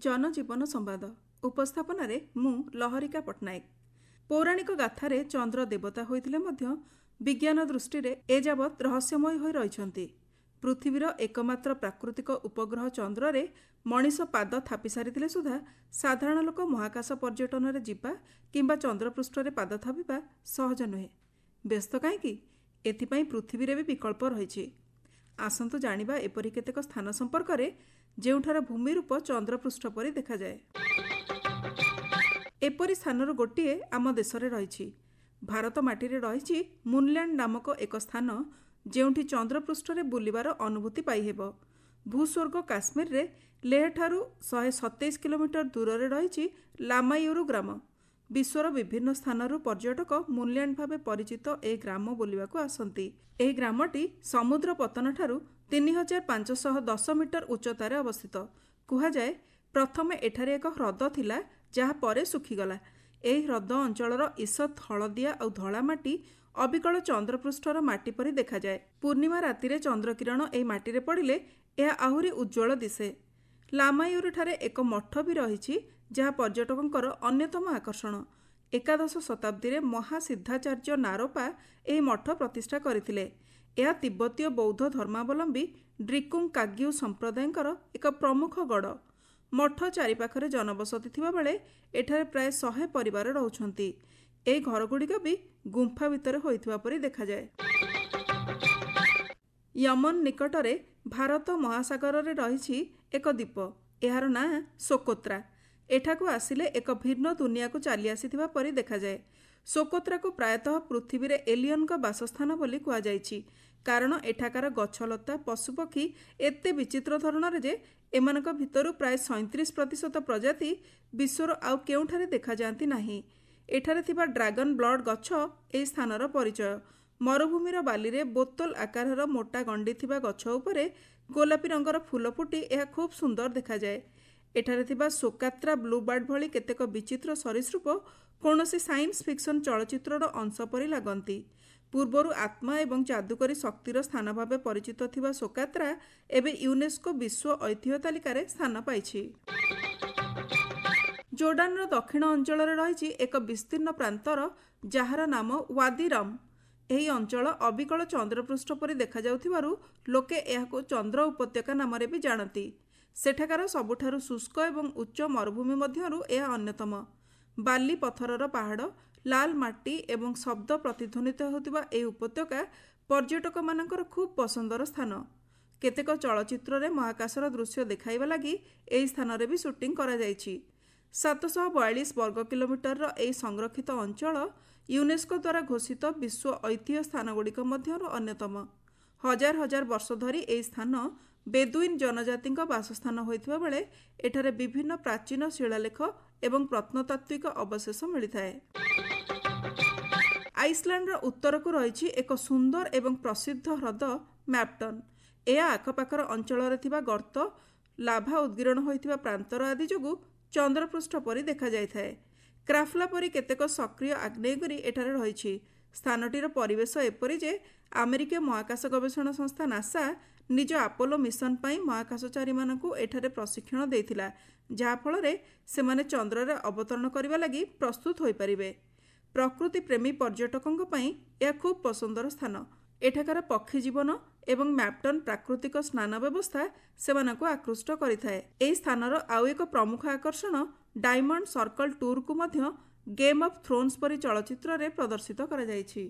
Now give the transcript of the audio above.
जनजीवन संवाद उपस्थापन मु लहरिका पट्टनायक। पौराणिक गाथारे चंद्र देवता होइथिले मध्य विज्ञान दृष्टि एजावत रहस्यमय होई रहिछन्ति। पृथ्वीर एकमात्र प्राकृतिक उपग्रह चंद्र रे मनीष पाद थापि सारिथिले सुधा साधारण लोक महाकाश पर्यटन रे जिबा किंबा चंद्रपृष्ठ रे पाद थापिबा सहज नुहे। व्यस्त काहेकि एथिपाई पृथ्वी रे भी विकल्प रहिछि। आसंतु जानिबा एपरि केतेक स्थान संपर्क रे जेउठार भूमि रूप चंद्रपृष्ठ परि देखा जाए। एपरि स्थानर गोटिए आम देश रे रहिछि। भारत माटी रे रहिछि मुनलैंड नामक एक स्थान जेउठी चंद्रपृष्ठ रे बुलिबार अनुभूति पाई हेबो। भूस्वर्ग काश्मीर रे लेह ठारू 127 किलोमीटर दूर रे रहिछि लामायुरु ग्राम। विश्वर विभिन्न स्थानरू पर्यटक मुनलैंड भावे परिचित ए ग्राम बुलिबाकू आसंती। एही ग्रामटी समुद्र पतन ठारू 3510 मीटर उच्चतारे अवस्थित। कुहा जाए प्रथमे एठारे एक ह्रद थिला जहा परे सुखीगला। एही ह्रद अंचलर ईषत हलदिया और धला माटी अबिकल चंद्रपृष्ठर माटी परि देखा जाए। पूर्णिमा रातिरे चंद्रकिरण एही माटीरे पड़िले यह आहुरी उज्ज्वल दिसे। लामायुरु ठारे एक मठ भी रहिछि जहा पर्यटकंकर अन्यतम आकर्षण। एकादश शताब्दी रे महासिद्धाचार्य नारोपा एही मठ प्रतिष्ठा करथिले। यह तिब्बतीय बौद्ध धर्मावलंबी ड्रिकुंग काग्यू संप्रदायंकर एक प्रमुख गढ़। मठ चारिपाखरे जनबसति थिबा बेले एठारे प्राय 100 परिवार रहुछन्ति। एही घरगुड़िक भी गुंफा भितर होइथिबा परि देखा जाए। यमन निकटरे भारत महासागर रे रहिछि एक द्वीप। एहार ना सोकोत्रा। एठाकू आसिले एक भिन्न दुनिया को चली आसीथिबा परि देखा जाए। सोकोत्रा को प्रायतः पृथ्वी रे एलियन का बासस्थान बोली कुआ जाइछि। कारण एठाकार गछलता पशुपक्षी एते विचित्र धरणर जे एमानक भितरु प्राय 37% प्रजाति विश्वर आउ केउठारे देखा जांती नाही। एठारे थिबा ड्रैगन ब्लड गछ एही स्थानर परिचय। मरुभूमिर बालीरे बोतल आकारर मोटा गंडी थिबा गछ उपरे गोलापी रंगर फूल फुटी एहा खूब सुंदर देखा जाए। एठारे थिबा सोकात्रा ब्लूबार्ड भली केतेक विचित्र सरीसृप कौनसी साइंस फिक्शन चलचित्रर अंश परि लागंती। पूर्वरु आत्मा एवं जादुकरी शक्तिर स्थान भावे परिचित थिबा सोकात्रा एबे यूनेस्को विश्व ऐतिह्य तालिकारे स्थान पाइछि। जोर्डानर दक्षिण अंचल रही एक विस्तीर्ण प्रांतर जार नाम वादी रम। एही अंचल अबिकल चंद्रपृष्ठ परि देखा जाउथिबारु लोके एहाको चंद्र उपत्यका नाम भी जानती। सेठाकार सबुठारु शुष्क एवं उच्च मरुभूमि मध्यरु एहा अन्यतम। बाली पथरर पहाड़ लाल माटी एवं शब्द प्रतिध्वनित होतिबा एही उपत्यका पर्यटक मानकर खूब पसंदर स्थान। केतेक चलचित्र रे महाकाशर दृश्य देखाइबा लागि एही स्थान रे भी शूटिंग करा जाइछि। 742 वर्ग किलोमीटर एही संरक्षित अंचल यूनेस्को द्वारा घोषित विश्व ऐतिह्य स्थानगुड़िक मध्यरु अन्यतम। हजार हजार वर्ष धरी एही स्थान बेदुइन जनजाति बासस्थान होइथिबा बेले एठारे विभिन्न प्राचीन शिलालेख एवं प्रत्नतात्विक अवशेष मिलिथाए। आइसलैंडर उत्तर को रही एक सुंदर एवं प्रसिद्ध ह्रद मैप्टन। यह आखपाखर अंचल थिबा गर्त लाभा उद्गीरण होइथिबा प्रांतर आदि जोगु चंद्रपृष्ठ परि देखा जाइथाए। क्राफ्ला परि केतेक सक्रिय आग्नेयगिरी एठारे रहिछि। स्थानटीर परिवेश एपरि जे अमेरिका महाकाश गवेषणा संस्था नासा निज अपोलो मिशन पाई महाकाशचारी मानकु एठारे प्रशिक्षण देइथिला, जहा फलरे सेमाने चंद्र रे अवतरण करिबा लागि प्रस्तुत होई परिबे। प्रकृति प्रेमी पर्यटकंक पई यह खूब पसंदर स्थान। एठाकार पक्षी जीवन एवं मैप्टन प्राकृतिक स्नान व्यवस्था सेमानकु आकृष्ट करिथाए। एही स्थानर आउ एक प्रमुख आकर्षण डायमंड सर्कल टूर को मध्य गेम ऑफ थ्रोन्स परि चलचित्र रे प्रदर्शित करा जाइछि।